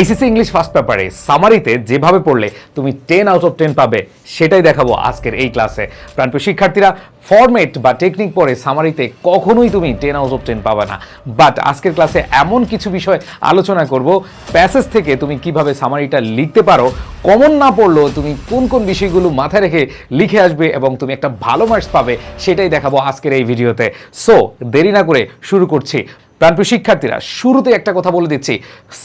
HSC English first পেপারে সামারিতে যেভাবে পড়লে তুমি 10 আউট অফ 10 পাবে সেটাই দেখাবো আজকের এই ক্লাসে। প্রাণপ্রিয় শিক্ষার্থীরা, ফরম্যাট বা টেকনিক পড়ে সামারিতে কখনোই তুমি 10 আউট অফ 10 পাবে না। বাট আজকের ক্লাসে এমন কিছু বিষয় আলোচনা করব, প্যাসেজ থেকে তুমি কিভাবে সামারিটা লিখতে পারো, কমন না পড়লেও তুমি কোন কোন বিষয়গুলো মাথায় রেখে লিখে আসবে এবং তুমি একটা ভালো মার্কস পাবে সেটাই দেখাবো আজকের এই ভিডিওতে। সো দেরি না করে শুরু করছি। প্রাণপ্রিয় শিক্ষার্থীরা, শুরুতে একটা কথা বলে দিচ্ছি,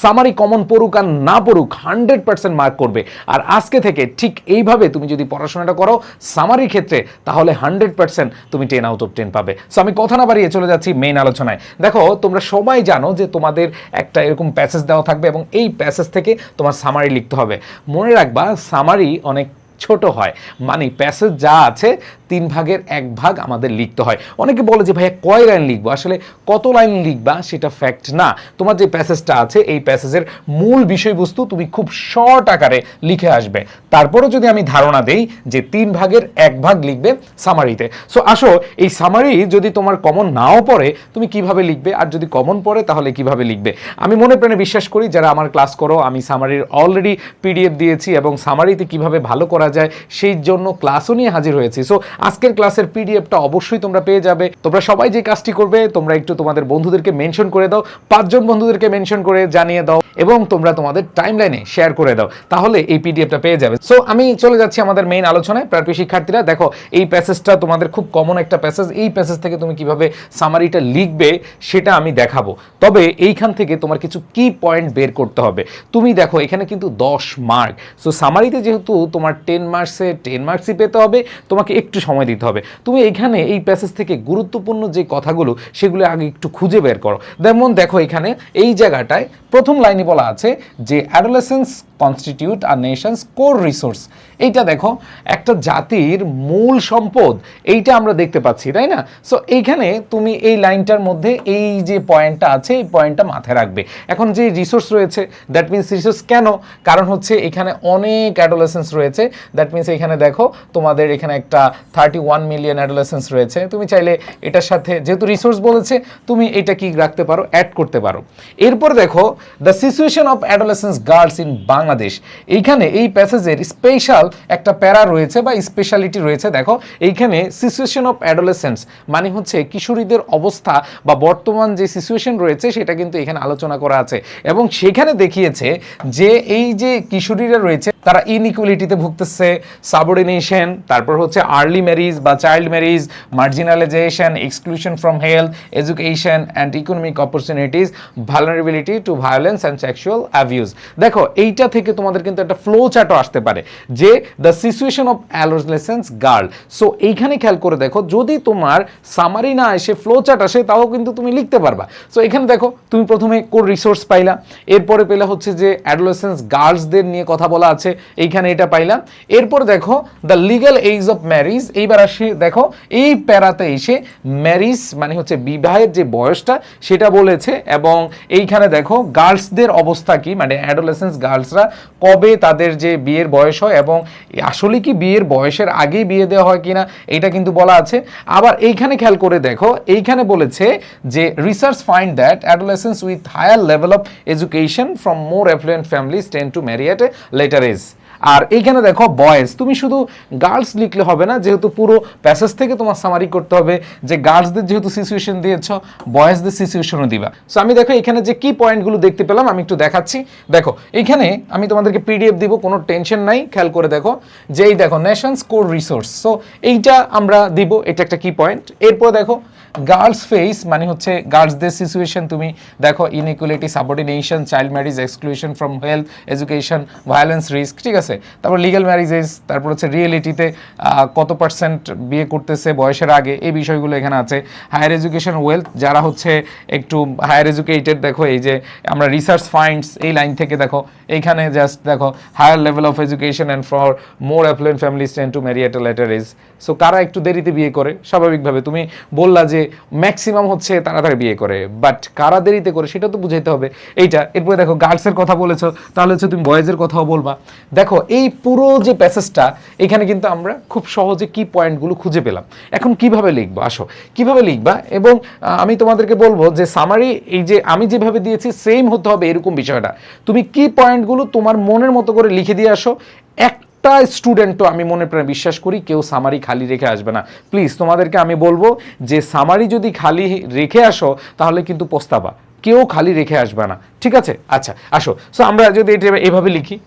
সামারি কমন পড়ুক আর না পড়ুক 100% মার্ক করবে। আর আজকে থেকে ঠিক এইভাবে তুমি যদি পড়াশোনাটা করো সামারির ক্ষেত্রে, তাহলে 100% তুমি 10 আউট অফ 10 পাবে। সো আমি কথা না বাড়িয়ে চলে যাচ্ছি মেইন আলোচনায়। দেখো, তোমরা সবাই জানো যে তোমাদের একটা এরকম প্যাসেজ দেওয়া থাকবে এবং এই প্যাসেজ থেকে তোমার সামারি লিখতে হবে। মনে রাখবা, সামারি অনেক ছোট হয়, মানে প্যাসেজ যা আছে 3 ভাগের 1 ভাগ আমাদের লিখতে হয়। অনেকে বলে যে ভাইয়া কয় লাইন লিখবো, আসলে কত লাইন লিখবা সেটা ফ্যাক্ট না। তোমার যে প্যাসেজটা আছে এই প্যাসেজের মূল বিষয়বস্তু তুমি খুব শর্ট আকারে লিখে আসবে। তারপরেও যদি আমি ধারণা দেই যে 3 ভাগের 1 ভাগ লিখবে সামারিতে। সো আসো, এই সামারি যদি তোমার কমন নাও পড়ে তুমি কিভাবে লিখবে, আর যদি কমন পড়ে তাহলে কিভাবে লিখবে। আমি মনে প্রাণে বিশ্বাস করি, যারা আমার ক্লাস করো, আমি সামারির অলরেডি পিডিএফ দিয়েছি এবং সামারিতে কিভাবে ভালো করা যায় সেই জন্য ক্লাসও নিয়ে হাজির হয়েছি। সো আজকের ক্লাসের পিডিএফটা অবশ্যই তোমরা পেয়ে যাবে। তোমরা সবাই যে কাজটি করবে, তোমরা একটু তোমাদের বন্ধুদেরকে মেনশন করে দাও, 5 জন বন্ধুদেরকে মেনশন করে জানিয়ে দাও এবং তোমরা তোমাদের টাইমলাইনে শেয়ার করে দাও, তাহলে এই পিডিএফটা পেয়ে যাবে। সো আমি চলে যাচ্ছি আমাদের মেইন আলোচনায়। প্রাণপ্রিয় শিক্ষার্থীরা, দেখো, এই প্যাসেজটা তোমাদের খুব কমন একটা প্যাসেজ। এই প্যাসেজ থেকে তুমি কিভাবে সামারিটা লিখবে সেটা আমি দেখাবো। তবে এইখান থেকে তোমার কিছু কি পয়েন্ট বের করতে হবে। তুমি দেখো, এখানে কিন্তু 10 মার্ক। সো সামারিতে যেহেতু তোমার 10 মার্কসে 10 মার্কসই পেতে হবে, তোমাকে একটু সময় দিতে হবে। তুমি এখানে এই প্যাসেজ থেকে গুরুত্বপূর্ণ যে কথাগুলো সেগুলো আগে একটু খুঁজে বের করো। যেমন দেখো, এখানে এই জায়গাটায় প্রথম লাইনে বলা আছে যে অ্যাডোলেসেন্স কনস্টিটিউট আ নেশনস কোর রিসোর্স। এইটা দেখো, একটা জাতির মূল সম্পদ, এইটা আমরা দেখতে পাচ্ছি, তাই না? সো এইখানে তুমি এই লাইনটার মধ্যে এই যে পয়েন্টটা আছে এই পয়েন্টটা মাথায় রাখবে। এখন যে রিসোর্স রয়েছে, দ্যাট মিনস রিসোর্স কেন? কারণ হচ্ছে এখানে অনেক অ্যাডোলেসেন্স রয়েছে। দ্যাট মিনস এখানে দেখো, তোমাদের এখানে একটা 31 মিলিয়ন অ্যাডোলেসেন্স রয়েছে। তুমি চাইলে এটার সাথে, যেহেতু রিসোর্স বলেছে, তুমি এটা কি রাখতে পারো, অ্যাড করতে পারো। এরপর দেখো, the situation of adolescence girls in Bangladesh. এইখানে এই প্যাসেজের স্পেশাল একটা প্যারা রয়েছে বা স্পেশালিটি রয়েছে। দেখো, এইখানে সিচুয়েশন অফ অ্যাডোলেসেন্স মানে হচ্ছে কিশোরীদের অবস্থা বা বর্তমান যে সিচুয়েশন রয়েছে সেটা কিন্তু এখানে আলোচনা করা আছে এবং সেখানে দেখিয়েছে যে এই যে কিশোরীরা রয়েছে তারা ইনইকুয়ালিটিতে ভুগতেছে, সাবঅর্ডিনেশন, তারপর হচ্ছে আর্লি ম্যারিজ বা child marriage, marginalization, exclusion from health, education and economic opportunities, vulnerability to violence and sexual abuse. দেখো, এইটা থেকে তোমাদের কিন্তু একটা ফ্লো চার্টও আসতে পারে যে the situation of adolescence girl. So এইখানে খেয়াল করে দেখো, যদি তোমার সামারি না এসে ফ্লো চার্ট আসে তাও কিন্তু তুমি লিখতে পারবা। সো এখানে দেখো, তুমি প্রথমে কোর রিসোর্স পাইলা, এরপরে পেলা হচ্ছে যে অ্যাডোলেসেন্স গার্লসদের নিয়ে কথা বলা আছে, এইখানে এটা পাইলাম। এরপর দেখো the legal age of marriage. এইবার আসি, দেখো এই প্যারাতে এসে ম্যারিজ মানে হচ্ছে বিবাহের যে বয়সটা সেটা বলেছে এবং এইখানে দেখো গার্লসদের অবস্থা কি, মানে অ্যাডোলেসেন্স গার্লসরা কবে তাদের যে বিয়ের বয়স হয় এবং আসলে কি বিয়ের বয়সের আগেই বিয়ে দেওয়া হয় কিনা এটা কিন্তু বলা আছে। আবার এইখানে খেয়াল করে দেখো, এইখানে বলেছে যে research find that adolescence with higher level of education from more affluent families tend to marry at a later age. আর এইখানে দেখো বয়েজ, তুমি শুধু গার্লস লিখলে হবে না, যেহেতু পুরো প্যাসেজ থেকে তোমার সামারি করতে হবে যে গার্লসদের যেহেতু সিচুয়েশন দিয়েছ, বয়েজদের সিচুয়েশনও দিবা। সো আমি দেখো এখানে যে কি পয়েন্টগুলো দেখতে পেলাম আমি একটু দেখাচ্ছি। দেখো, এইখানে আমি তোমাদেরকে পিডিএফ দিব, কোনো টেনশন নাই। খেয়াল করে দেখো যে এই দেখো নেশনস কোর রিসোর্স, সো এইটা আমরা দিব, এটা একটা কি পয়েন্ট। এরপর দেখো গার্লস ফেস মানে হচ্ছে গার্লসদের সিচুয়েশন, তুমি দেখো inequality, subordination, child marriage, exclusion from health, education, violence risk, ঠিক আছে। তারপর লিগ্যাল ম্যারিজেস, তারপর হচ্ছে রিয়েলিটিতে কত পার্সেন্ট বিয়ে করতেছে বয়সের আগে, এই বিষয়গুলো এখানে আছে। হায়ার এডুকেশন, ওয়েলথ, যারা হচ্ছে একটু হায়ার এডুকেটেড, দেখো এই যে আমরা রিসার্চ ফাইন্ডস এই লাইন থেকে দেখো এইখানে জাস্ট দেখো higher level of education and for more affluent families tend to marry at a later age. So কারা একটু দেরিতে বিয়ে করে, স্বাভাবিকভাবে তুমি বললা যে ম্যাক্সিমাম হচ্ছে তাড়াতাড়ি বিয়ে করে, বাট কারা দেরিতে করে সেটা তো বুঝাইতে হবে এইটা। এরপরে দেখো গার্লসের কথা বলেছো, তাহলে হচ্ছে তুমি বয়েজের কথাও বলবা। দেখো এই পুরো যে প্যাসেজটা এখানে কিন্তু আমরা খুব সহজে কি পয়েন্টগুলো খুঁজে পেলাম। এখন কিভাবে লিখবো, আসো কিভাবে লিখবা, এবং আমি তোমাদেরকে বলবো যে সামারি এই যে আমি যেভাবে দিয়েছি সেম হতে হবে এরকম বিষয়টা। তুমি কি পয়েন্টগুলো তোমার মনের মতো করে লিখে দিয়ে আসো। একটা স্টুডেন্টও আমি মনে প্রাণে বিশ্বাস করি কেউ সামারি খালি রেখে আসবে না। প্লিজ তোমাদেরকে আমি বলবো যে সামারি যদি খালি রেখে আসো তাহলে কিন্তু পস্তাবা, কেউ খালি রেখে আসবে না, ঠিক আছে? আচ্ছা আসো, সো আমরা যদি এটা এভাবে লিখি,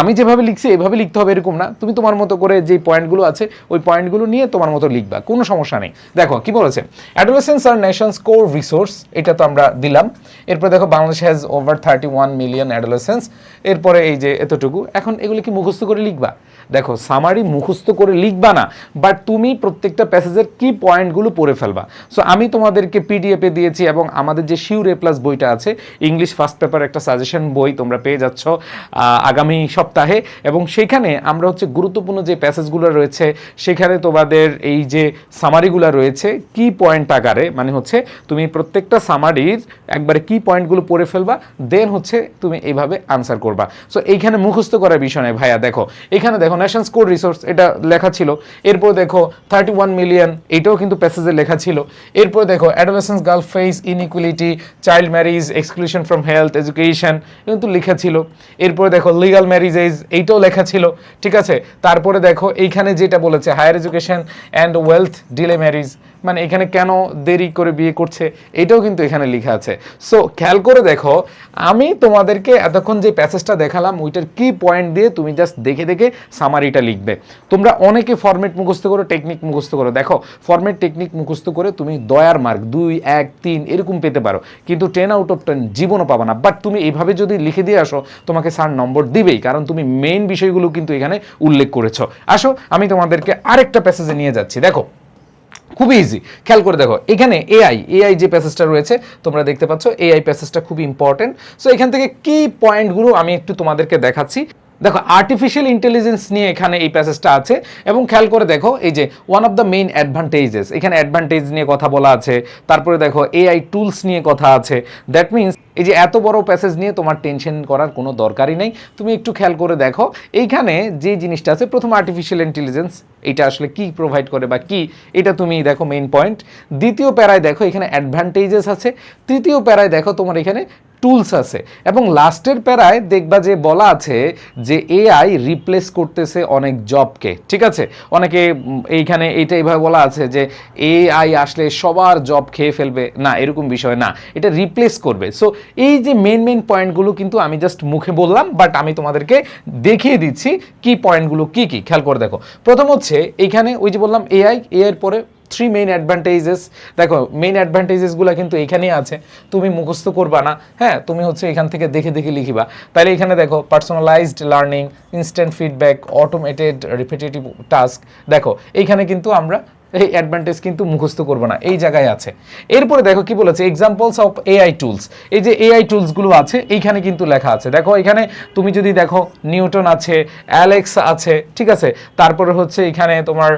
আমি যেভাবে লিখছি এভাবে লিখতে হবে এরকম না, তুমি তোমার মতো করে যে পয়েন্টগুলো আছে ওই পয়েন্টগুলো নিয়ে তোমার মতো লিখবা, কোনো সমস্যা নেই। দেখো কি বলেছে, অ্যাডোলেসেন্স আর নেশনস কোর রিসোর্স, এটা তো আমরা দিলাম। এরপর দেখো Bangladesh has over 31 million adolescence, এরপরে এই যে এতটুকু। এখন এগুলো কি মুখস্থ করে লিখবা? দেখো সামারি মুখস্থ করে লিখবা না, বাট তুমি প্রত্যেকটা প্যাসেজের কি পয়েন্টগুলো পড়ে ফেলবা। সো আমি তোমাদেরকে পিডিএফে দিয়েছি, এবং আমাদের যে শিউর এ প্লাস বইটা আছে ইংলিশ ফার্স্ট পেপার একটা সাজেশন বই তোমরা পেয়ে যাচ্ছ আগামী সপ্তাহে, এবং সেখানে আমরা হচ্ছে গুরুত্বপূর্ণ যে প্যাসেজগুলো রয়েছে সেখানে তোমাদের এই যে সামারিগুলো রয়েছে কি পয়েন্ট আকারে, মানে হচ্ছে তুমি প্রত্যেকটা সামারির একবারে কি পয়েন্টগুলো পড়ে ফেলবা, দেন হচ্ছে তুমি এইভাবে আনসার করবা। সো এইখানে মুখস্থ করার বিষয় নেই ভাইয়া। দেখো এখানে দেখো নেশনস কোর রিসোর্স এটা লেখা ছিল, এরপর দেখো 31 মিলিয়ন এটাও কিন্তু প্যাসেজে লেখা ছিল, এরপর দেখো adolescence girl face inequality, child marriage, exclusion from health education কিন্তু লেখা ছিল, এরপর দেখো লিগাল ম্যারিজেস এইটাও লেখা ছিল, ঠিক আছে? তারপরে দেখো এইখানে যেটা বলেছে higher education and wealth delay marriage, মানে এখানে কেন দেরি করে বিয়ে করছে এটাও কিন্তু এখানে লেখা আছে। সো খেয়াল করে দেখো, আমি তোমাদেরকে এতক্ষণ যে প্যাসেজটা দেখালাম ওইটার কি পয়েন্ট দিয়ে তুমি জাস্ট দেখে দেখে সামারিটা লিখবে। তোমরা অনেকে ফরম্যাট মুখস্থ করো, টেকনিক মুখস্থ করো, দেখো ফরম্যাট টেকনিক মুখস্থ করে তুমি দয়ার মার্ক 2, 1, 3 এরকম পেতে পারো, কিন্তু 10 আউট অফ 10 জীবনও পাবা না। বাট তুমি এইভাবে যদি লিখে দিয়ে আসো তোমাকে স্যার নম্বর দিবেই, কারণ তুমি মেইন বিষয়গুলো কিন্তু এখানে উল্লেখ করেছো। আসো আমি তোমাদেরকে আরেকটা প্যাসেজে নিয়ে যাচ্ছি। দেখো খুবই ইজি, খেয়াল করে দেখো এখানে এআই যে প্যাসেজটা রয়েছে তোমরা দেখতে পাচ্ছ, এআই প্যাসেজটা খুবই ইম্পর্টেন্ট। সো এখান থেকে কি পয়েন্টগুলো আমি একটু তোমাদেরকে দেখাচ্ছি। দেখো আর্টিফিশিয়াল ইন্টেলিজেন্স নিয়ে এখানে এই প্যাসেজটা আছে, এবং খেয়াল করে দেখো এই যে one of the main advantages, এখানে অ্যাডভান্টেজ নিয়ে কথা বলা আছে। তারপরে দেখো এআই টুলস নিয়ে কথা আছে। দ্যাট মিনস এই যে এত বড় প্যাসেজ নিয়ে তোমার টেনশন করার কোনো দরকারই নেই। তুমি একটু খেয়াল করে দেখো এইখানে যে জিনিসটা আছে, প্রথম আর্টিফিশিয়াল ইন্টেলিজেন্স এটা আসলে কি প্রোভাইড করে বা কি, এটা তুমি দেখো মেইন পয়েন্ট। দ্বিতীয় প্যারায় দেখো এখানে অ্যাডভান্টেজেস আছে। তৃতীয় প্যারায় দেখো তোমার এখানে টুলস আছে, এবং লাস্টের প্যারায় দেখবা যে বলা আছে যে এআই রিপ্লেস করতেছে অনেক জবকে, ঠিক আছে? অনেকে এইখানে এইটা এইভাবে বলা আছে যে এআই আসলে সবার জব খেয়ে ফেলবে, না এরকম বিষয় না, এটা রিপ্লেস করবে। সো এই যে মেইন পয়েন্টগুলো কিন্তু আমি জাস্ট মুখে বললাম, বাট আমি তোমাদেরকে দেখিয়ে দিচ্ছি কি পয়েন্টগুলো কি কি। খেয়াল করে দেখো, প্রথম হচ্ছে এইখানে ওই যে বললাম এআই এর পরে 3 মেইন অ্যাডভান্টেজেস। দেখো মেইন অ্যাডভান্টেজেসগুলো কিন্তু এখানেই আছে, তুমি মুখস্থ করবা না, হ্যাঁ তুমি হচ্ছে এখান থেকে দেখে দেখে লিখিবা। তাহলে এখানে দেখো personalised learning, instant feedback, automated repetitive task. দেখো এইখানে কিন্তু আমরা এই অ্যাডভান্টেজ কিন্তু মুখস্থ করবো না, এই জায়গায় আছে। এরপরে দেখো কি বলেছে, এক্সাম্পলস অফ এআই টুলস। এই যে এআই টুলসগুলো আছে এইখানে কিন্তু লেখা আছে। দেখো এখানে তুমি যদি দেখো নিউটন আছে, অ্যালেক্স আছে, ঠিক আছে? তারপরে হচ্ছে এখানে তোমার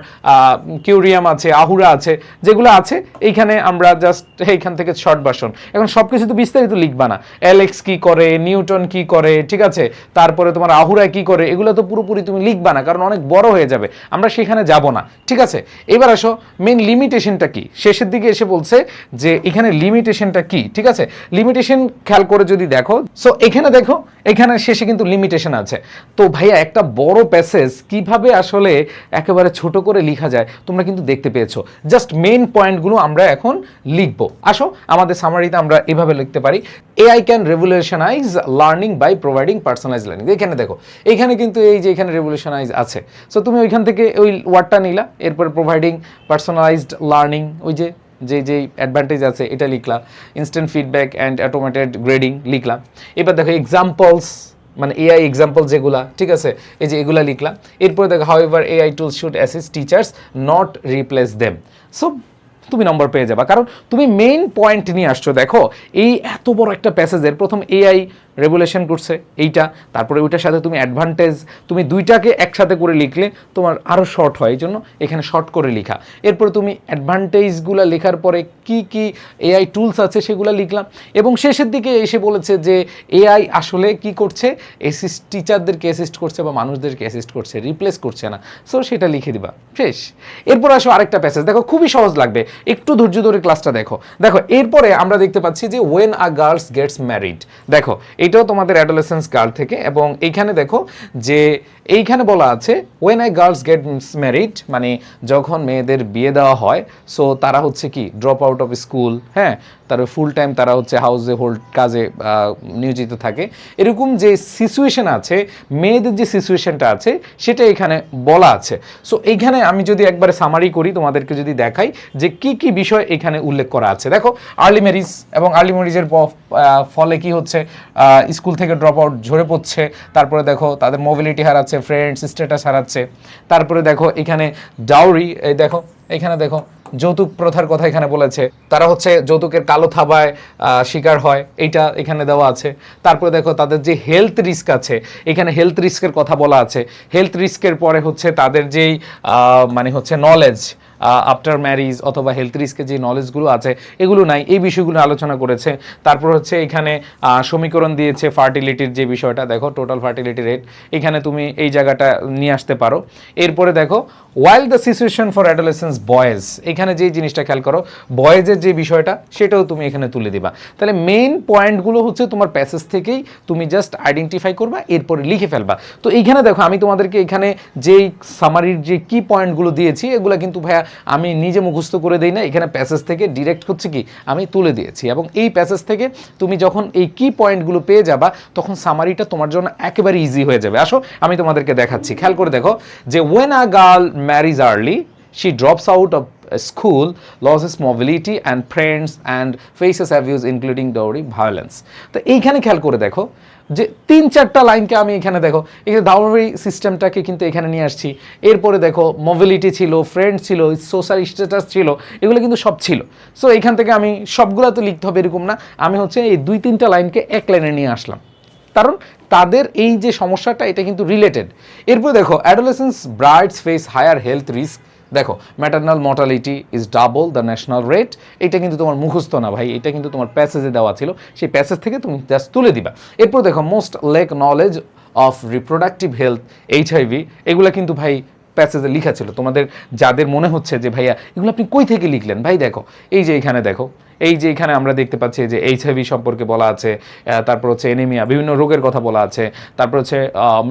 কিউরিয়াম আছে, আহুরা আছে, যেগুলো আছে এইখানে আমরা জাস্ট এইখান থেকে শর্ট ভার্সন। এখন সব কিছু তো বিস্তারিত লিখবা না, অ্যালেক্স কি করে, নিউটন কি করে, ঠিক আছে? তারপরে তোমার আহুরা কি করে, এগুলো তো পুরোপুরি তুমি লিখবা না, কারণ অনেক বড় হয়ে যাবে, আমরা সেখানে যাব না, ঠিক আছে? এবার আসো মেইন লিমিটেশনটা কি, শেষের দিকে এসে বলছে যে এখানে লিমিটেশনটা কি, ঠিক আছে? লিমিটেশন খেয়াল করে যদি দেখো, সো এখানে দেখো এখানে শেষে কিন্তু লিমিটেশন আছে। তো ভাইয়া একটা বড় প্যাসেজ কিভাবে আসলে একেবারে ছোট করে লেখা যায় তোমরা কিন্তু দেখতে পেয়েছো। জাস্ট মেইন পয়েন্টগুলো আমরা এখন লিখবো। আসো আমাদের সামারিতে আমরা এভাবে লিখতে পারি, AI can revolutionize learning by providing personalized learning. এখানে দেখো এখানে কিন্তু এই যে এখানে রেভলিউশনাইজ আছে, সো তুমি ওইখান থেকে ওই ওয়ার্ডটা নিলা, এরপর প্রোভাইডিং পার্সোনালাইজড লার্নিং, ওই যে যে অ্যাডভান্টেজ আছে এটা লিখলাম, instant feedback and automated grading লিখলাম। এবার দেখো এক্সাম্পলস, মানে এআই এক্সাম্পল যেগুলা, ঠিক আছে? এই যে এগুলা লিখলাম। এরপরে দেখো however AI tools should assist teachers not replace them. So তুমি নম্বর পেয়ে যাবা, কারণ তুমি মেইন পয়েন্ট নিয়ে আসছো। দেখো এই এত বড় একটা প্যাসেজের প্রথম এআই রেগুলেশন করছে এইটা, তারপরে ওইটার সাথে তুমি অ্যাডভান্টেজ, তুমি দুইটাকে একসাথে করে লিখলে তোমার আরও শর্ট হয়, এই জন্য এখানে শর্ট করে লেখা। এরপরে তুমি অ্যাডভান্টেজগুলো লেখার পরে কি কি এআই টুলস আছে সেগুলো লিখলাম, এবং শেষের দিকে এসে বলেছে যে এআই আসলে কি করছে, টিচারদেরকে অ্যাসিস্ট করছে বা মানুষদেরকে অ্যাসিস্ট করছে, রিপ্লেস করছে না। সো সেটা লিখে দিবা, শেষ। এরপর আসো আরেকটা প্যাসেজ, দেখো খুবই সহজ লাগবে, একটু ধৈর্য ধরে ক্লাসটা দেখো। দেখো এরপরে আমরা দেখতে পাচ্ছি যে when a girls gets married, দেখো এটাও তোমাদের অ্যাডোলেসেন্স গার্ল থেকে, এবং এইখানে দেখো যে এইখানে বলা আছে when I girls gets married, মানে যখন মেয়েদের বিয়ে দেওয়া হয়, সো তারা হচ্ছে কি ড্রপ আউট অফ স্কুল, হ্যাঁ, তার ফুল টাইম তারা হচ্ছে হাউসে হোল্ড কাজে নিয়োজিত থাকে, এরকম যে সিচুয়েশন আছে, মেয়েদের যে সিচুয়েশনটা আছে সেটা এখানে বলা আছে। সো এইখানে আমি যদি একবারে সামারি করি, তোমাদেরকে যদি দেখাই যে কি কি বিষয় এখানে উল্লেখ করা আছে। দেখো আর্লি ম্যারিজ, এবং আর্লি ম্যারিজের ফলে কি হচ্ছে, স্কুল থেকে ড্রপ আউট ঝরে পড়ছে, তারপরে দেখো তাদের মোবিলিটি হারাচ্ছে, ফ্রেন্ডস স্ট্যাটাস হারাচ্ছে, তারপরে দেখো এখানে ডাউরি, এই দেখো এখানে দেখো যৌতুক প্রথার কথা এখানে বলেছে, তারা হচ্ছে যৌতুকের কালো থাবায় শিকার হয়, এইটা এখানে দেওয়া আছে। তারপরে দেখো তাদের যে হেলথ রিস্ক আছে, এখানে হেলথ রিস্কের কথা বলা আছে। হেলথ রিস্কের পরে হচ্ছে তাদের যেই মানে হচ্ছে নলেজ আফটার ম্যারিজ অথবা হেলথ রিস্কের যে নলেজগুলো আছে এগুলো নাই, এই বিষয়গুলো আলোচনা করেছে। তারপর হচ্ছে এখানে সমীকরণ দিয়েছে ফার্টিলিটির যে বিষয়টা, দেখো টোটাল ফার্টিলিটি রেট, এখানে তুমি এই জায়গাটা নিয়ে আসতে পারো। এরপরে দেখো while the situation for adolescence boys, এখানে যে জিনিসটা খেয়াল করো, বয়েজের যে বিষয়টা সেটাও তুমি এখানে তুলে দিবা। তাহলে মেইন পয়েন্টগুলো হচ্ছে তোমার প্যাসেজ থেকেই তুমি জাস্ট আইডেন্টিফাই করবা, এরপরে লিখে ফেলবা। তো এইখানে দেখো আমি তোমাদেরকে এখানে যেই সামারির যে কি পয়েন্টগুলো দিয়েছি এগুলো কিন্তু ভাইয়া আমি নিজে মুখস্থ করে দেই না, এখানে প্যাসেজ থেকে ডিরেক্ট হচ্ছে কি আমি তুলে দিয়েছি, এবং এই প্যাসেজ থেকে তুমি যখন এই কি পয়েন্টগুলো পেয়ে যাবা তখন সামারিটা তোমার জন্য একেবারে ইজি হয়ে যাবে। আসো আমি তোমাদেরকে দেখাচ্ছি, খেয়াল করে দেখো যে when a girl marriage early she drops out of school, loses mobility and friends and faces abuse including dowry violence। তো এইখানে খেয়াল করে দেখো যে 3-4টা লাইনকে আমি এখানে দেখো এই যে ডাউরি সিস্টেমটাকে কিন্তু এখানে নিয়ে আসছি, এরপরে দেখো মোবিলিটি ছিল, ফ্রেন্ড ছিল, সোশ্যাল স্ট্যাটাস ছিল, এগুলো কিন্তু সব ছিল। সো এখান থেকে আমি সবগুলো তো লিখতে হবে এরকম না, আমি হচ্ছে এই 2-3টা লাইনকে এক লাইনে নিয়ে আসলাম, কারণ তাদের এই যে সমস্যাটা এটা কিন্তু রিলেটেড। এরপর দেখো adolescence brides face higher health risk, দেখো maternal mortality is double the national rate, এটা কিন্তু তোমার মুখস্থ না ভাই, এটা কিন্তু তোমার প্যাসেজে দেওয়া ছিল, সেই প্যাসেজ থেকে তুমি জাস্ট তুলে দিবা। এরপর দেখো most lake knowledge of reproductive health HIV, এগুলো কিন্তু ভাই প্যাসেজে লেখা ছিল। তোমাদের যাদের মনে হচ্ছে যে ভাইয়া এগুলো আপনি কই থেকে লিখলেন, ভাই দেখো এই যে এখানে দেখো, এই যে এখানে আমরা দেখতে পাচ্ছি যে এইচআইভি সম্পর্কে বলা আছে, তারপর হচ্ছে এনিমিয়া বিভিন্ন রোগের কথা বলা আছে, তারপর হচ্ছে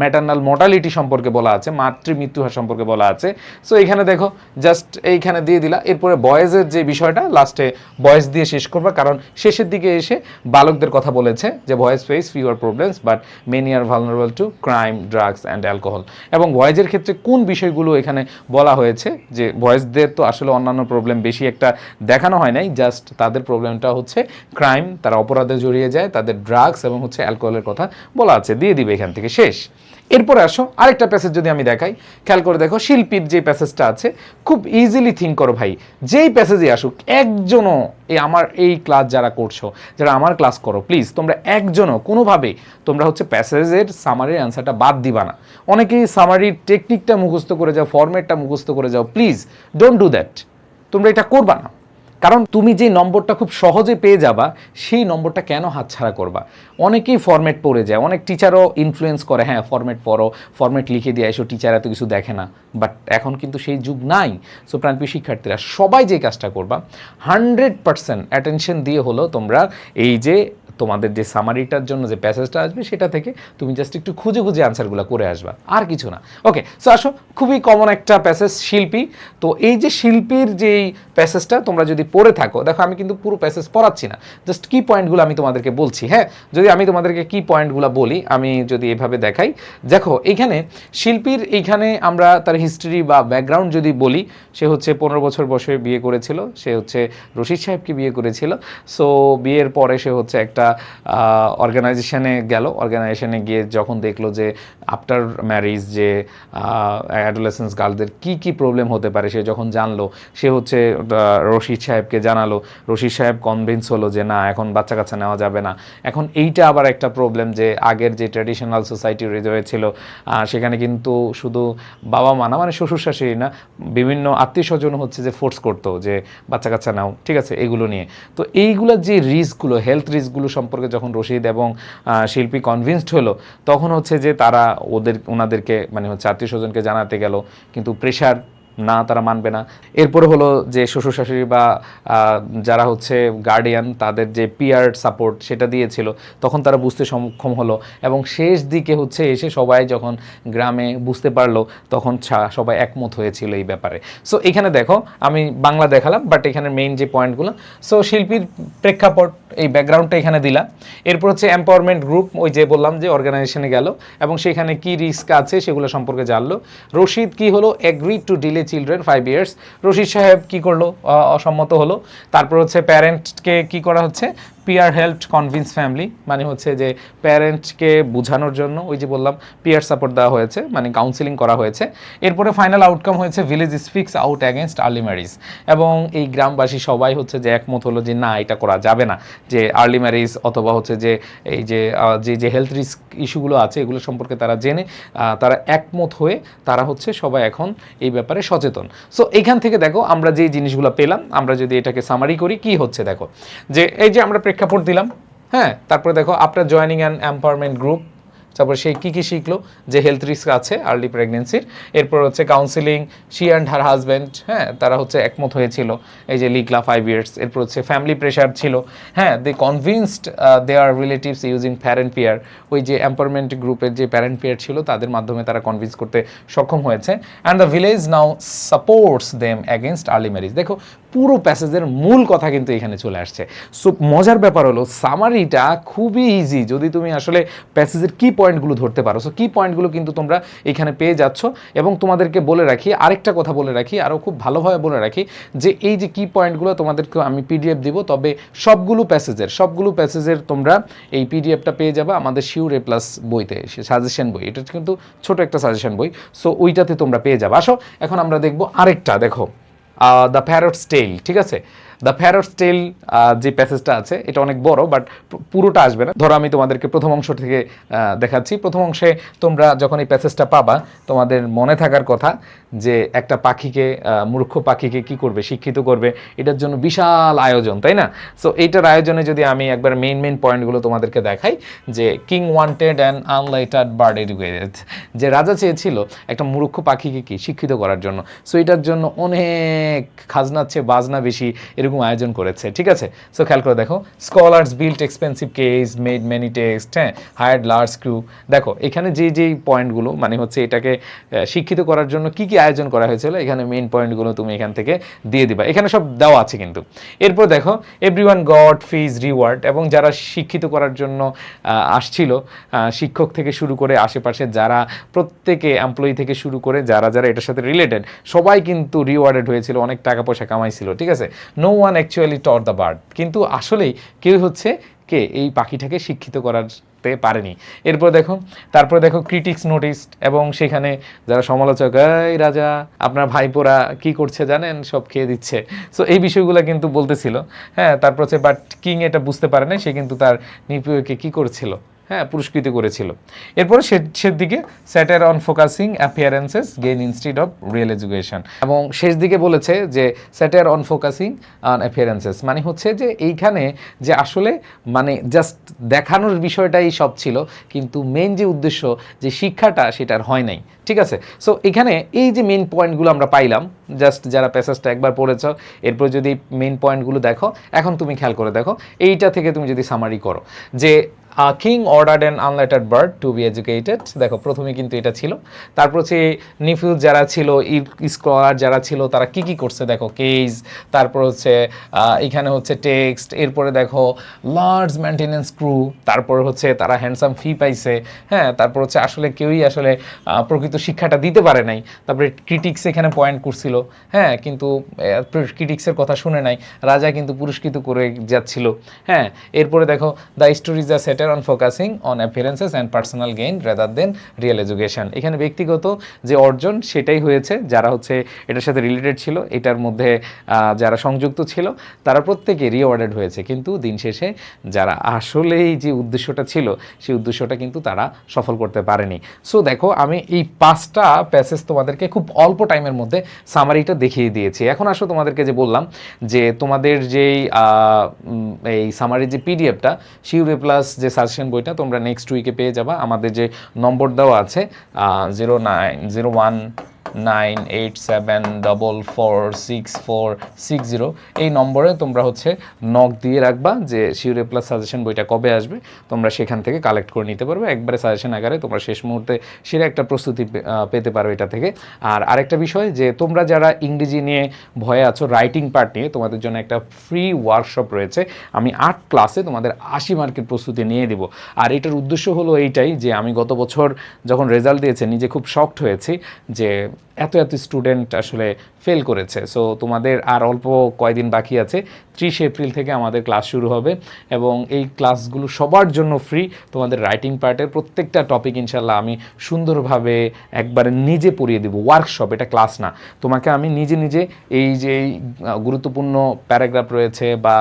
ম্যাটারনাল মর্টালিটি সম্পর্কে বলা আছে, মাতৃমৃত্যু হার সম্পর্কে বলা আছে। সো এখানে দেখো জাস্ট এইখানে দিয়ে দিলা। এরপরে বয়েজের যে বিষয়টা লাস্টে বয়েজ দিয়ে শেষ করবা, কারণ শেষের দিকে এসে বালকদের কথা বলেছে যে boys face fewer problems but many are vulnerable to crime, drugs and alcohol. এবং বয়েজের ক্ষেত্রে কোন বিষয়গুলো এখানে বলা হয়েছে, যে বয়েজদের তো আসলে অন্যান্য প্রবলেম বেশি একটা দেখানো হয় নাই, জাস্ট তাদের প্রবলেমটা হচ্ছে ক্রাইম, তারা অপরাধে জড়িয়ে যায়, তাদের ড্রাগস এবং হচ্ছে অ্যালকোহলের কথা বলা আছে, দিয়ে দিবে এখান থেকে, শেষ। এরপরে আসো আরেকটা প্যাসেজ যদি আমি দেখাই, খেয়াল করে দেখো শিল্পীর যে প্যাসেজটা আছে, খুব ইজিলি থিঙ্ক করো ভাই, যেই প্যাসেজে আসুক একজনও এই আমার এই ক্লাস যারা করছো, যারা আমার ক্লাস করো, প্লিজ তোমরা একজনও কোনোভাবেই তোমরা হচ্ছে প্যাসেজের সামারির অ্যান্সারটা বাদ দিবা না। অনেকেই সামারির টেকনিকটা মুখস্থ করে যাও, ফরম্যাটটা মুখস্থ করে যাও, প্লিজ ডোন্ট ডু দ্যাট, তোমরা এটা করবা না। কারণ তুমি যে নম্বরটা খুব সহজে পেয়ে যাবা সেই নম্বরটা কেন হাতছাড়া করবা। অনেকেই ফরম্যাট পড়ে যায়, অনেক টিচারও ইনফ্লুয়েন্স করে, হ্যাঁ ফরম্যাট পড়ো, ফরম্যাট লিখে দিয়ে এসো, টিচার এত কিছু দেখে না, বাট এখন কিন্তু সেই যুগ নাই। সো প্রাণপ্রিয় শিক্ষার্থীরা সবাই যে কাজটা করবা 100% অ্যাটেনশন দিয়ে হলো তোমরা এই যে তোমাদের যে সামারিটার জন্য যে প্যাসেজটা আসবে সেটা থেকে তুমি জাস্ট একটু খুঁজে খুঁজে আনসারগুলো করে আসবা, আর কিছু না। ওকে, সো আসো খুবই কমন একটা প্যাসেজ শিল্পী। তো এই যে শিল্পীর যেই প্যাসেজটা তোমরা যদি পড়ে থাকো, দেখো আমি কিন্তু পুরো প্যাসেজ পড়াচ্ছি না, জাস্ট কি পয়েন্টগুলো আমি তোমাদেরকে বলছি। হ্যাঁ, যদি আমি তোমাদেরকে কি পয়েন্টগুলো বলি, আমি যদি এভাবে দেখাই, দেখো এইখানে শিল্পীর এইখানে আমরা তার হিস্ট্রি বা ব্যাকগ্রাউন্ড যদি বলি, সে হচ্ছে 15 বছর বয়সে বিয়ে করেছিল, সে হচ্ছে রশিদ সাহেবকে বিয়ে করেছিল। সো বিয়ের পরে সে হচ্ছে একটা অর্গানাইজেশনে গেল, অর্গানাইজেশনে গিয়ে যখন দেখলো যে আফটার ম্যারিজ যে অ্যাডোলেসেন্স গার্লদের কি কি প্রবলেম হতে পারে, সে যখন জানলো, সে হচ্ছে রশিদ সাহেবকে জানালো। রশিদ সাহেব কনভিন্স হলো যে না, এখন বাচ্চা কাচ্চা নেওয়া যাবে না। এখন এইটা আবার একটা প্রবলেম যে আগের যে ট্র্যাডিশনাল সোসাইটি রয়েছিল সেখানে কিন্তু শুধু বাবা মা না, মানে শ্বশুর শাশুড়ি না, বিভিন্ন আত্মীয় স্বজন হচ্ছে যে ফোর্স করতো যে বাচ্চা কাচ্চা নাও, ঠিক আছে, এগুলো নিয়ে। তো এইগুলোর যে রিস্কগুলো, হেলথ রিস্কগুলো সম্পর্কে যখন রশিদ এবং শিল্পী কনভিন্সড হলো, তখন হচ্ছে যে তারা ওনাদেরকে মানে হচ্ছে আত্মীয় স্বজনকে জানাতে গেল, কিন্তু প্রেশার না, তারা মানবে না। এরপরে হলো যে শ্বশুর শাশুড়ি বা যারা হচ্ছে গার্ডিয়ান, তাদের যে পিয়ার সাপোর্ট সেটা দিয়েছিল, তখন তারা বুঝতে সক্ষম হলো। এবং শেষ দিকে হচ্ছে এসে সবাই যখন গ্রামে বুঝতে পারলো, তখন সবাই একমত হয়েছিল এই ব্যাপারে। সো এখানে দেখো আমি বাংলা দেখালাম, বাট এখানে মেইন যে পয়েন্টগুলো, সো শিল্পীর প্রেক্ষাপট, এই ব্যাকগ্রাউন্ডটা এখানে দিলাম। এরপর হচ্ছে এম্পাওয়ারমেন্ট গ্রুপ, ওই যে বললাম যে অর্গানাইজেশনে গেল এবং সেখানে কি রিস্ক আছে সেগুলো সম্পর্কে জানলো। রশিদ কি হলো, agreed two delay children 5 years। Rashid সাহেব কি করলো, অসম্মত হলো। তারপর হচ্ছে প্যারেন্টকে কি করা হচ্ছে, পিয়ার হেল্প কনভিন্স ফ্যামিলি, মানে হচ্ছে যে প্যারেন্টকে বোঝানোর জন্য ওই যে বললাম পিয়ার সাপোর্ট দেওয়া হয়েছে, মানে কাউন্সিলিং করা হয়েছে। এরপরে ফাইনাল আউটকাম হয়েছে village speaks out against early marriage. এবং এই গ্রামবাসী সবাই হচ্ছে যে একমত হলো যে না, এটা করা যাবে না, যে আর্লি ম্যারিজ অথবা হচ্ছে যে এই যে যে হেলথ রিস্ক ইস্যুগুলো আছে এগুলো সম্পর্কে তারা জেনে তারা একমত হয়ে তারা হচ্ছে সবাই এখন এই ব্যাপারে সচেতন। সো এইখান থেকে দেখো আমরা যে জিনিসগুলো পেলাম, আমরা যদি এটাকে সামারি করি কি হচ্ছে, দেখো যে এই যে আমরা প্রেক্ষাপট দিলাম, হ্যাঁ, তারপরে দেখো after joining an empowerment group, তারপর সেই কী কী শিখলো, যে হেলথ রিস্ক আছে আর্লি প্রেগনেন্সির। এরপর হচ্ছে counselling, she and her husband, হ্যাঁ, তারা হচ্ছে একমত হয়েছিল, এই যে লিগলা 5 years। এরপর হচ্ছে ফ্যামিলি প্রেশার ছিল, হ্যাঁ, দে কনভিন্সড দেয়ার রিলেটিভস ইউজিং প্যারেন্ট পিয়ার, ওই যে এম্পাওয়ারমেন্ট গ্রুপের যে প্যারেন্ট পিয়ার ছিল তাদের মাধ্যমে তারা কনভিন্স করতে সক্ষম হয়েছে। And the village now supports them against early marriage. দেখো পুরো প্যাসেজের মূল কথা কিন্তু এখানে চলে আসছে। সো মজার ব্যাপার হলো সামারিটা খুবই ইজি যদি তুমি আসলে প্যাসেজের কি পয়েন্টগুলো ধরতে পারো। সো কি পয়েন্টগুলো কিন্তু তোমরা এখানে পেয়ে যাচ্ছ। এবং তোমাদেরকে বলে রাখি, আরেকটা কথা বলে রাখি, আরও খুব ভালোভাবে বলে রাখি, যে এই যে কি পয়েন্টগুলো তোমাদেরকে আমি পিডিএফ দিব, তবে সবগুলো প্যাসেজের তোমরা এই পিডিএফটা পেয়ে যাবে আমাদের শিওর এ প্লাস বইতে, সাজেশন বই, এটা কিন্তু ছোট একটা সাজেশন বই। সো ওইটাতে তোমরা পেয়ে যাবে। আসো এখন আমরা দেখবো আরেকটা, দেখো দ্য প্যারটস টেল, ঠিক আছে। দ্য প্যারটস টেল যে প্যাসেজটা আছে এটা অনেক বড়, বাট পুরোটা আসবে না। ধরো আমি তোমাদেরকে প্রথম অংশ থেকে দেখাচ্ছি। প্রথম অংশে তোমরা যখন এই প্যাসেজটা পাবা, তোমাদের মনে থাকার কথা যে একটা পাখিকে, মূর্খ পাখিকে কি করবে, শিক্ষিত করবে, এটার জন্য বিশাল আয়োজন, তাই না? সো এইটার আয়োজনে যদি আমি একবার মেইন পয়েন্টগুলো তোমাদেরকে দেখাই, যে king wanted an unlettered bird educated, যে রাজা চেয়েছিল একটা মূর্খ পাখিকে কি শিক্ষিত করার জন্য। সো এটার জন্য অনেক খাজনার চেয়ে বাজনা বেশি এরকম আয়োজন করেছে, ঠিক আছে। সো খেয়াল করে দেখো, scholars built expensive case, made many text, হ্যাঁ, হায়ার্ড লার্জ ক্রু। দেখো এখানে যেই পয়েন্টগুলো মানে হচ্ছে এটাকে শিক্ষিত করার জন্য কি কি আয়োজন করা হয়েছিল, এখানে মেইন পয়েন্টগুলো তুমি এখান থেকে দিয়ে দিবা, এখানে সব দেওয়া আছে কিন্তু। এরপর দেখো এভরিওয়ান গট ফিজ রিওয়ার্ড, এবং যারা শিক্ষিত করার জন্য আসছিল, শিক্ষক থেকে শুরু করে আশেপাশে যারা প্রত্যেকে এমপ্লয়ি থেকে শুরু করে যারা এটার সাথে রিলেটেড সবাই কিন্তু রিওয়ার্ডেড হয়েছিল, অনেক টাকা পয়সা কামাইছিল, ঠিক আছে। No one actually taught the bird, কিন্তু আসলেই কেউ হচ্ছে কে এই পাখিটাকে শিক্ষিত করাতে পারেনি। তারপরে দেখো ক্রিটিক্স নোটিসড, এবং সেখানে যারা সমালোচক, এই রাজা আপনার ভাইপোরা কি করছে জানেন, সব খেয়ে দিচ্ছে। সো এই বিষয়গুলো কিন্তু বলতেছিল, হ্যাঁ। তারপর হচ্ছে বাট কিং এটা বুঝতে পারে না, সে কিন্তু তার নিপীয়কে কি করেছিল, হ্যাঁ, পুরস্কৃত করেছিল। এরপরে শেষ দিকে satire on focusing appearances gain instead of real education, এবং শেষ দিকে বলেছে যে satire on focusing on appearances, মানে হচ্ছে যে এইখানে যে আসলে মানে জাস্ট দেখানোর বিষয়টাই সব ছিল, কিন্তু মেইন যে উদ্দেশ্য যে শিক্ষাটা সেটার হয় নাই, ঠিক আছে। সো এখানে এই যে মেইন পয়েন্টগুলো আমরা পাইলাম, জাস্ট যারা প্যাসেজটা একবার পড়েছ, এরপর যদি মেইন পয়েন্টগুলো দেখো, এখন তুমি খেয়াল করে দেখো, এইটা থেকে তুমি যদি সামারি করো যে king ordered an unlettered bird to be educated. দেখো প্রথমে কিন্তু এটা ছিল, তারপর হচ্ছে নিফিউজ যারা ছিল, স্কলার যারা ছিল তারা কি কি করছে দেখো, কেজ, তারপর হচ্ছে এখানে হচ্ছে টেক্সট, এরপরে দেখো লার্জ মেনটেনেন্স ক্রু, তারপর হচ্ছে তারা হ্যান্ডসাম ফি পাইছে, হ্যাঁ, তারপর হচ্ছে আসলে কেউই আসলে প্রকৃত শিক্ষাটা দিতে পারে নাই, তারপরে ক্রিটিক্স এখানে পয়েন্ট করছিল, হ্যাঁ, কিন্তু ক্রিটিক্সের কথা শুনে নাই, রাজা কিন্তু পুরস্কৃত করে যাচ্ছিল, হ্যাঁ, এরপরে দেখো দ্য স্টোরিজ আর satire on focusing on appearances and personal gain rather than real education. এখানে ব্যক্তিগত যে অর্জন সেটাই হয়েছে, যারা হচ্ছে এটার সাথে রিলেটেড ছিল, এটার মধ্যে যারা সংযুক্ত ছিল তারা প্রত্যেকে রিওয়ার্ডেড হয়েছে, কিন্তু দিন শেষে যারা আসলেই যে উদ্দেশ্যটা ছিল সেই উদ্দেশ্যটা কিন্তু তারা সফল করতে পারেনি। সো দেখো আমি এই 5টা প্যাসেজ তোমাদেরকে খুব অল্প টাইমের মধ্যে সামারিটা দেখিয়ে দিয়েছি। এখন আসো তোমাদেরকে যে বললাম যে তোমাদের যেই এই সামারির যে পিডিএফটা শিউরে প্লাস যে সাজেশন বইটা তোমরা নেক্সট উইকে পেয়ে যাবা। আমাদের যে নম্বর দেওয়া আছে 090187446460 এই নম্বরে তোমরা হচ্ছে নক দিয়ে রাখবা যে শিউরে প্লাস সাজেশন বইটা কবে আসবে, তোমরা সেখান থেকে কালেক্ট করে নিতে পারবে একবারে সাজেশন আকারে। তোমরা শেষ মুহূর্তে সেরা একটা প্রস্তুতি পেতে পারো এটা থেকে। আর আরেকটা বিষয় যে তোমরা যারা ইংরেজি নিয়ে ভয়ে আছো, রাইটিং পার্ট নিয়ে তোমাদের জন্য একটা ফ্রি ওয়ার্কশপ রয়েছে। আমি 8 ক্লাসে তোমাদের 80 মার্কের প্রস্তুতি নিয়ে দিব। আর এটার উদ্দেশ্য হলো এইটাই যে আমি গত বছর যখন রেজাল্ট দিয়েছে নিজে খুব শকড হয়েছি যে এত স্টুডেন্ট আসলে ফেল করেছে। সো তোমাদের আর অল্প কয়দিন বাকি আছে, 30 এপ্রিল থেকে আমাদের ক্লাস শুরু হবে এবং এই ক্লাসগুলো সবার জন্য ফ্রি। তোমাদের রাইটিং পার্টের প্রত্যেকটা টপিক ইনশাল্লাহ আমি সুন্দরভাবে একবারে নিজে পড়িয়ে দেবো। ওয়ার্কশপ, এটা ক্লাস না। তোমাকে আমি নিজে এই যে গুরুত্বপূর্ণ প্যারাগ্রাফ রয়েছে বা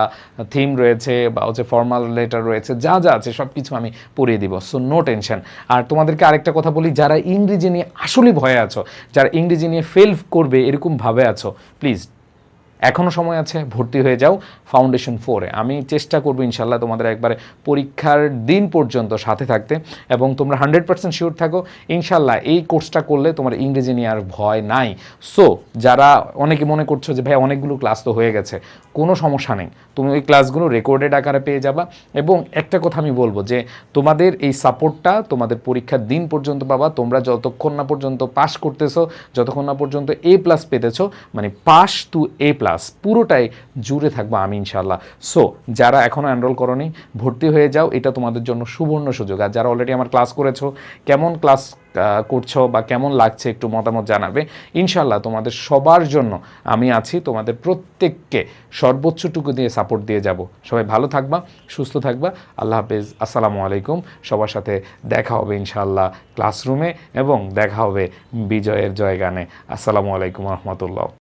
থিম রয়েছে বা হচ্ছে ফর্মাল লেটার রয়েছে, যা আছে সব কিছু আমি পড়িয়ে দিব। So no tension. আর তোমাদেরকে আরেকটা কথা বলি, যারা ইংরেজি নিয়ে আসলেই ভয়ে আছো, যারা ইংরেজি নিয়ে ফেল করবে এরকম ভাবে আছো, প্লিজ এখনও সময় আছে, ভর্তি হয়ে যাও ফাউন্ডেশন 4-এ। আমি চেষ্টা করবো ইনশাল্লাহ তোমাদের একবারে পরীক্ষার দিন পর্যন্ত সাথে থাকতে, এবং তোমরা 100% শিওর থাকো ইনশাল্লাহ এই কোর্সটা করলে তোমার ইংরেজি নিয়ে আর ভয় নাই। সো যারা অনেকে মনে করছো যে ভাই অনেকগুলো ক্লাস তো হয়ে গেছে, কোনো সমস্যা নেই, তুমি ওই ক্লাসগুলো রেকর্ডেড আকারে পেয়ে যাবা। এবং একটা কথা আমি বলবো যে তোমাদের এই সাপোর্টটা তোমাদের পরীক্ষার দিন পর্যন্ত পাবা। তোমরা যতক্ষণ না পর্যন্ত পাস করতেছো, যতক্ষণ না পর্যন্ত A+ পেতেছো, মানে পাস টু A+, পুরোটাই জুড়ে থাকবো আমি ইনশাল্লাহ। সো যারা এখনও এনরোল করোনি, ভর্তি হয়ে যাও, এটা তোমাদের জন্য সুবর্ণ সুযোগ। আর যারা অলরেডি আমার ক্লাস করেছো, কেমন ক্লাস করছো বা কেমন লাগছে একটু মতামত জানাবে। ইনশাল্লাহ তোমাদের সবার জন্য আমি আছি, তোমাদের প্রত্যেককে সর্বোচ্চটুকু দিয়ে সাপোর্ট দিয়ে যাব। সবাই ভালো থাকবা, সুস্থ থাকবা। আল্লাহ হাফেজ, আসসালামু আলাইকুম। সবার সাথে দেখা হবে ইনশাল্লাহ ক্লাসরুমে এবং দেখা হবে বিজয়ের জয়গানে। আসসালামু আলাইকুম রহমতুল্লাহ।